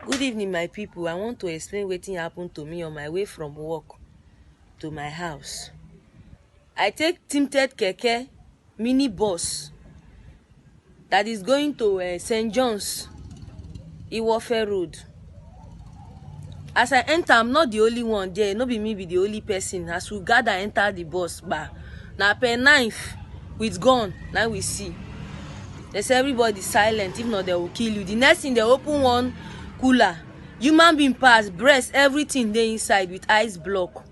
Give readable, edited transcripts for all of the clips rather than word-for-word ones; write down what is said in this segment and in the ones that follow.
Good evening, my people. I want to explain wetin happened to me on my way from work to my house. I take tinted keke mini bus that is going to St. John's, Iwofe Road. As I enter, I'm not the only one there. No be me be the only person. As we gather enter the bus, na per knife with gun, now we see. They say everybody silent, if not they will kill you. The next thing, they open one cooler. Human being pass, breast, everything dey inside with ice block.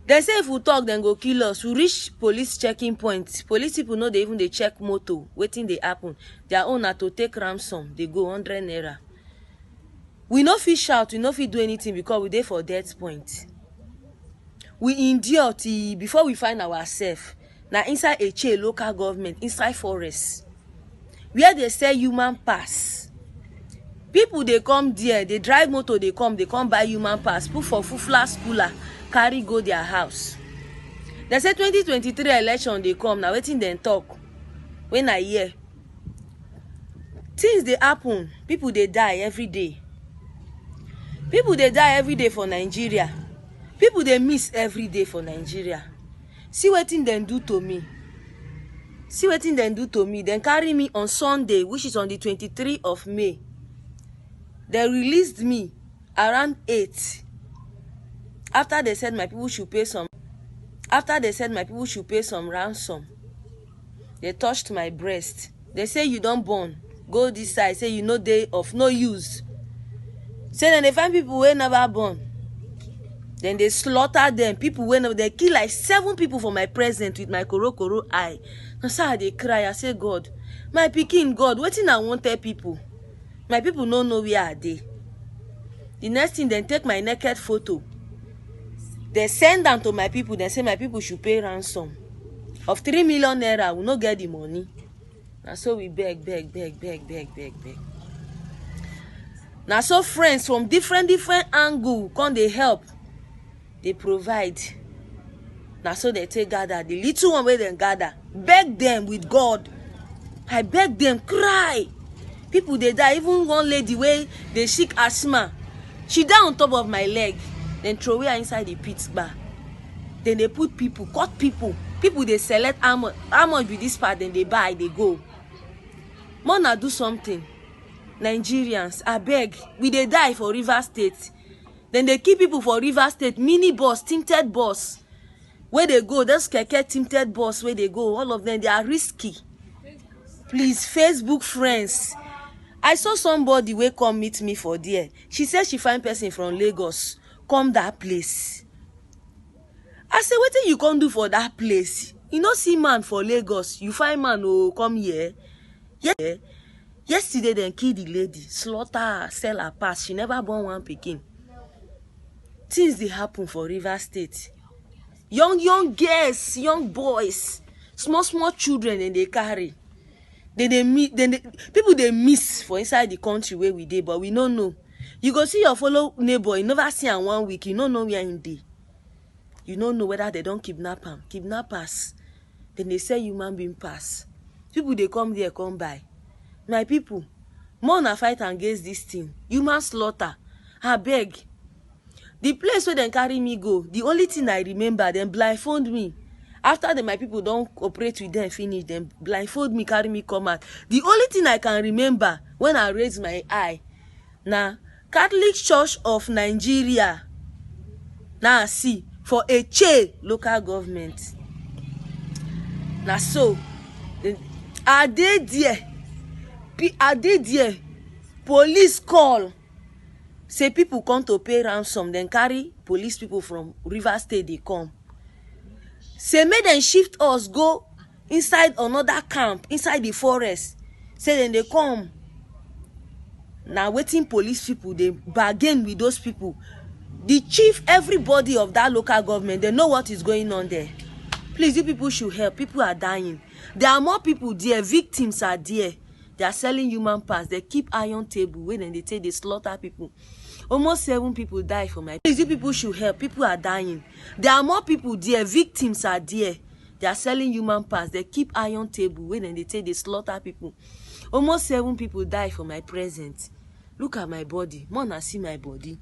They say if we talk, then go kill us. We reach police checking point. Police people know they even they check motor, wetin dey happen. Their own na to take ransom. They go 100 naira. We no fit shout, we no fit do anything because we dey for death point. We endure till before we find ourselves. Na inside Eche local government, inside forest, where they sell human pass. People they come there, they drive motor, they come buy human pass, put for fufla cooler, carry go their house. They say 2023 election they come, now wetin dem talk. When I hear things they happen, people they die every day. People they die every day for Nigeria. People they miss every day for Nigeria. See wetin dem do to me. See wetin dem do to me. Dem carry me on Sunday, which is on the 23rd of May. They released me around 8. After they said my people should pay some. After they said my people should pay some ransom. They touched my breast. They say you don't born. Go this side. Say you know day of no use. Say then they find people who never born. Then they slaughter them. People when they kill like 7 people for my present with my koro eye. Now so they cry. I say, God, my pikin, God, wetin I want tell people. My people no know where are they. The next thing, they take my naked photo. They send them to my people. They say my people should pay ransom of 3 million naira. We no get the money. Now so we beg. Now so friends from different angle come they help. They provide. Now so they take gather. The little one where they gather. Beg them with God. I beg them, cry. People they die. Even one lady where they sick asthma. She die on top of my leg. Then throw her inside the pit bar. Then they put people, cut people. People they select how much with this part, then they buy, they go. Mona do something. Nigerians, I beg. We they die for River State. Then they keep people for River State. Mini bus, tinted bus. Where they go, those keke tinted bus where they go. All of them, they are risky. Please, Facebook friends. I saw somebody wey come meet me for there. She said she find person from Lagos. Come that place. I say, wetin you come do for that place? You no see man for Lagos. You find man who come here. Yeah. Yesterday, then kill the lady. Slaughter her, sell her pass. She never born one pikin. Things they happen for River State. Young girls, young boys, small children, and they carry. People they miss for inside the country where we dey, but we don't know. You go see your fellow neighbor, you never see him 1 week, you don't know where in dey. You don't know whether they don't kidnap him. Kidnappers. Then they say human being pass. People they come there, come by. My people, more na fight against this thing. Human slaughter. I beg. The place where they carry me go, the only thing I remember, them blindfold me. After my people don't cooperate with them, finish them, blindfold me, carry me, come out. The only thing I can remember when I raise my eye, now Catholic Church of Nigeria, now see for Eche local government. Now so, are they there? Police call. Say people come to pay ransom, then carry police people from River State, they come. Say make them shift us, go inside another camp, inside the forest. Say then they come. Now waiting police people, they bargain with those people. The chief, everybody of that local government, they know what is going on there. Please, you people should help. People are dying. There are more people there. Victims are there. They are selling human parts. They keep iron table. When they take, they slaughter people. Almost 7 people die for my. Please, you people should help. People are dying. There are more people there. Victims are there. They are selling human parts. They keep iron table. When they take, they slaughter people. Almost 7 people die for my present. look at my body. More na see my body.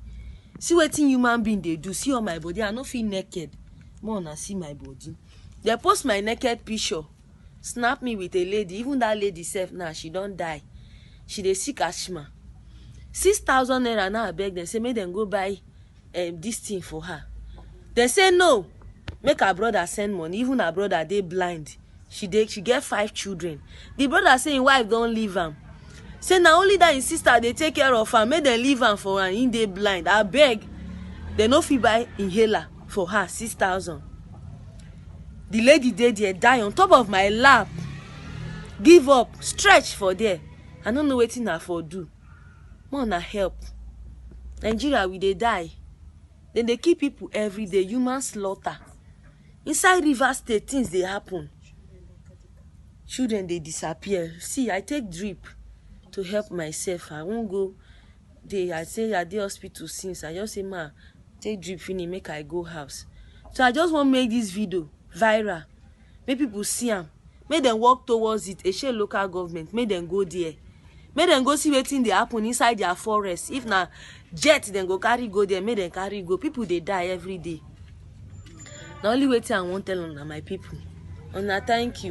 See wetin human being dey do. See all my body. I no feel naked. More na see my body. They post my naked picture. Snap me with a lady. Even that lady self now, she don't die. She dey sick asthma. 6,000 naira now I beg them. Say make them go buy this thing for her. They say no. Make her brother send money. Even her brother dey blind. She get 5 children. The brother say his wife don't leave am. Say na only that his sister dey take care of her. Make them leave am for her. He dey blind. I beg. They no fit buy inhaler for her. 6,000. The lady dey there die on top of my lap. Give up. Stretch for there. I don't know wetin I for do. More na help. Nigeria, we dey die. Then they kill people every day. Human slaughter. Inside Rivers State, things dey happen. Children they disappear. See, I take drip to help myself. I won't go there. I say I dey hospital since. I just say, ma, take drip finish, make I go house. So I just want to make this video viral. Make people see them. Make them walk towards it. A share local government. Make them go there. Make them go see wetin dey happen inside their forest. If na jet, then go carry go there. Make them carry go. People they die every day. The only way I want tell on my people. Una, thank you.